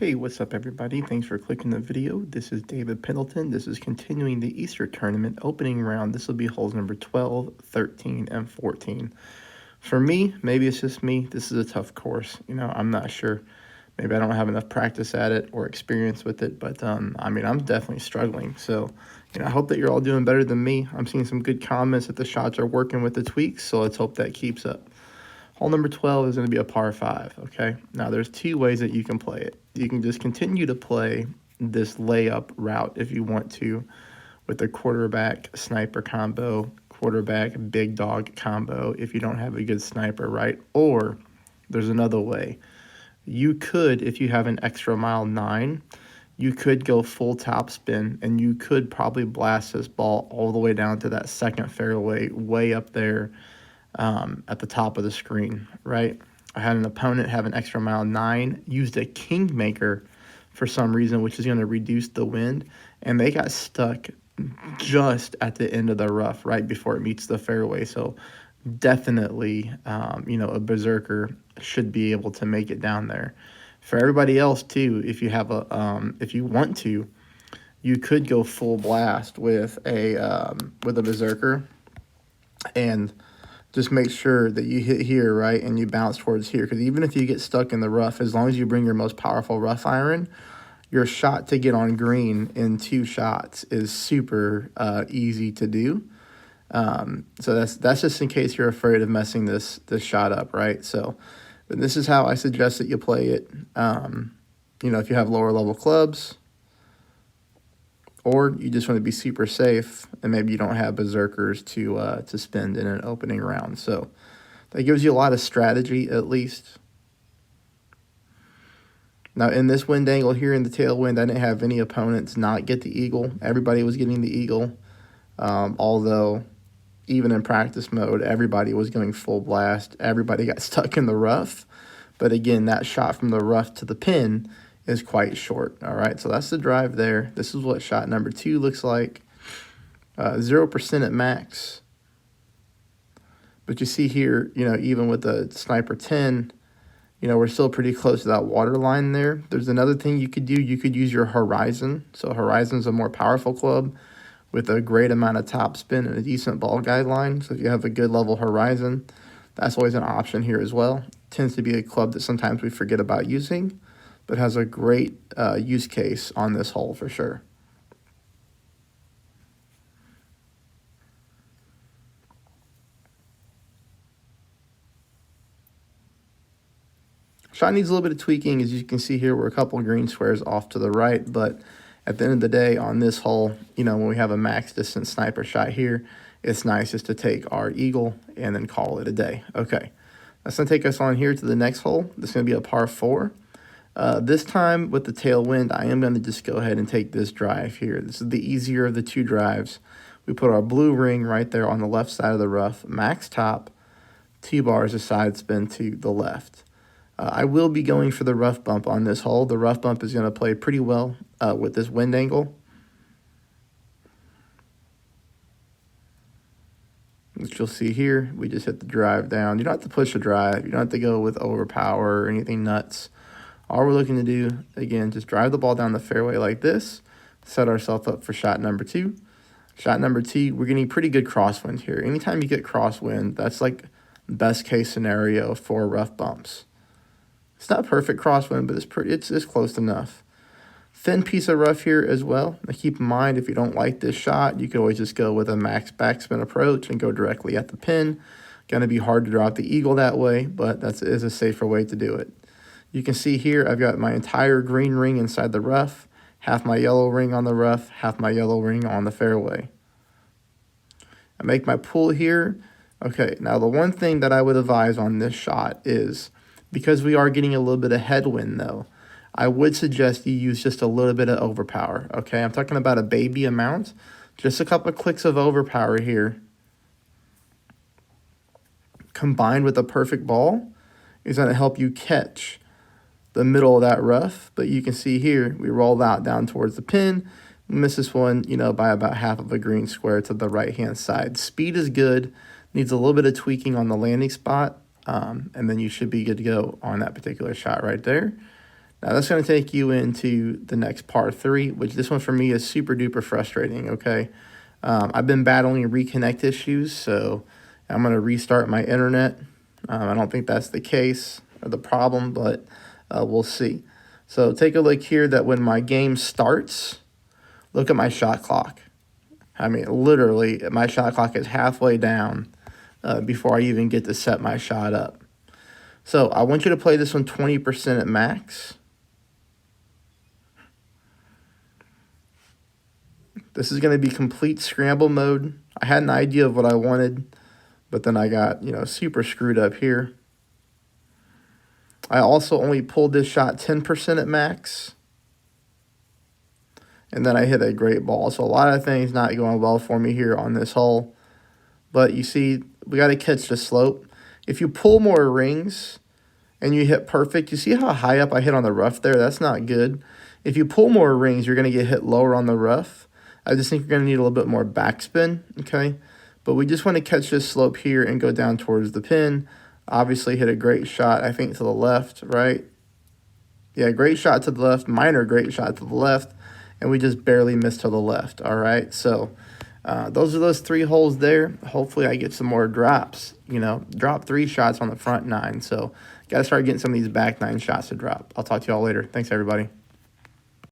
Hey, what's up, everybody? Thanks for clicking the video. This is David Pendleton. This is continuing the Easter tournament opening round. This will be holes number 12, 13, and 14. For me, maybe it's just me, this is a tough course. I'm not sure. Maybe I don't have enough practice at it or experience with it, but I'm definitely struggling. So, I hope that you're all doing better than me. I'm seeing some good comments that the shots are working with the tweaks, so let's hope that keeps up. Hole number 12 is going to be a par 5, okay? Now, there's two ways that you can play it. You can just continue to play this layup route if you want to with the quarterback sniper combo, quarterback big dog combo if you don't have a good sniper, right? Or there's another way. You could, if you have an extra mile 9, you could go full top spin, and you could probably blast this ball all the way down to that second fairway, way up there at the top of the screen, right? I had an opponent have an extra mile 9, used a kingmaker for some reason, which is going to reduce the wind, and they got stuck just at the end of the rough, right before it meets the fairway. So definitely, a berserker should be able to make it down there. For everybody else too, if you have if you want to, you could go full blast with a berserker, and just make sure that you hit here, right, and you bounce towards here. Because even if you get stuck in the rough, as long as you bring your most powerful rough iron, your shot to get on green in 2 shots is super easy to do. So that's just in case you're afraid of messing this shot up, right? So this is how I suggest that you play it. If you have lower level clubs, or you just want to be super safe and maybe you don't have berserkers to spend in an opening round. So that gives you a lot of strategy, at least. Now, in this wind angle here in the tailwind, I didn't have any opponents not get the eagle. Everybody was getting the eagle, although even in practice mode, everybody was going full blast. Everybody got stuck in the rough. But again, that shot from the rough to the pin is quite short. All right, so that's the drive there. This is what shot number 2 looks like. 0% at max. But you see here, even with the sniper 10, we're still pretty close to that water line there. There's another thing you could do. You could use your horizon. So horizon's a more powerful club with a great amount of top spin and a decent ball guideline. So if you have a good level horizon, that's always an option here as well. Tends to be a club that sometimes we forget about using, but has a great use case on this hole for sure. Shot needs a little bit of tweaking. As you can see here, we're a couple green squares off to the right, but at the end of the day on this hole, when we have a max distance sniper shot here, it's nice just to take our eagle and then call it a day. Okay, that's going to take us on here to the next hole. This is going to be a par 4. This time with the tailwind, I am going to just go ahead and take this drive here. This is the easier of the 2 drives. We put our blue ring right there on the left side of the rough, max top, 2 bars of side spin to the left. I will be going for the rough bump on this hole. The rough bump is going to play pretty well with this wind angle. Which you'll see here, we just hit the drive down. You don't have to push the drive. You don't have to go with overpower or anything nuts. All we're looking to do, again, just drive the ball down the fairway like this, set ourselves up for shot number 2. Shot number 2, we're getting pretty good crosswind here. Anytime you get crosswind, that's like best case scenario for rough bumps. It's not perfect crosswind, but it's close enough. Thin piece of rough here as well. Now keep in mind, if you don't like this shot, you can always just go with a max backspin approach and go directly at the pin. Going to be hard to drop the eagle that way, but that is a safer way to do it. You can see here I've got my entire green ring inside the rough, half my yellow ring on the rough, half my yellow ring on the fairway. I make my pull here. Okay, now the one thing that I would advise on this shot is, because we are getting a little bit of headwind though, I would suggest you use just a little bit of overpower. Okay, I'm talking about a baby amount. Just a couple of clicks of overpower here, combined with a perfect ball, is going to help you catch the middle of that rough. But you can see here, we roll out down towards the pin, miss this one, by about half of a green square to the right-hand side. Speed is good, needs a little bit of tweaking on the landing spot, and then you should be good to go on that particular shot right there. Now that's going to take you into the next par 3, which this one for me is super duper frustrating, okay? I've been battling reconnect issues, so I'm going to restart my internet. I don't think that's the case or the problem, but we'll see. So take a look here that when my game starts, look at my shot clock. I mean, literally, my shot clock is halfway down before I even get to set my shot up. So I want you to play this one 20% at max. This is going to be complete scramble mode. I had an idea of what I wanted, but then I got, super screwed up here. I also only pulled this shot 10% at max. And then I hit a great ball. So a lot of things not going well for me here on this hole. But you see, we got to catch the slope. If you pull more rings and you hit perfect, you see how high up I hit on the rough there? That's not good. If you pull more rings, you're going to get hit lower on the rough. I just think you're going to need a little bit more backspin, okay? But we just want to catch this slope here and go down towards the pin. Obviously hit a great shot, I think, to the left, right? Yeah, great shot to the left, minor great shot to the left, and we just barely missed to the left, all right? So those are those 3 holes there. Hopefully I get some more drops, drop 3 shots on the front 9. So got to start getting some of these back 9 shots to drop. I'll talk to you all later. Thanks, everybody.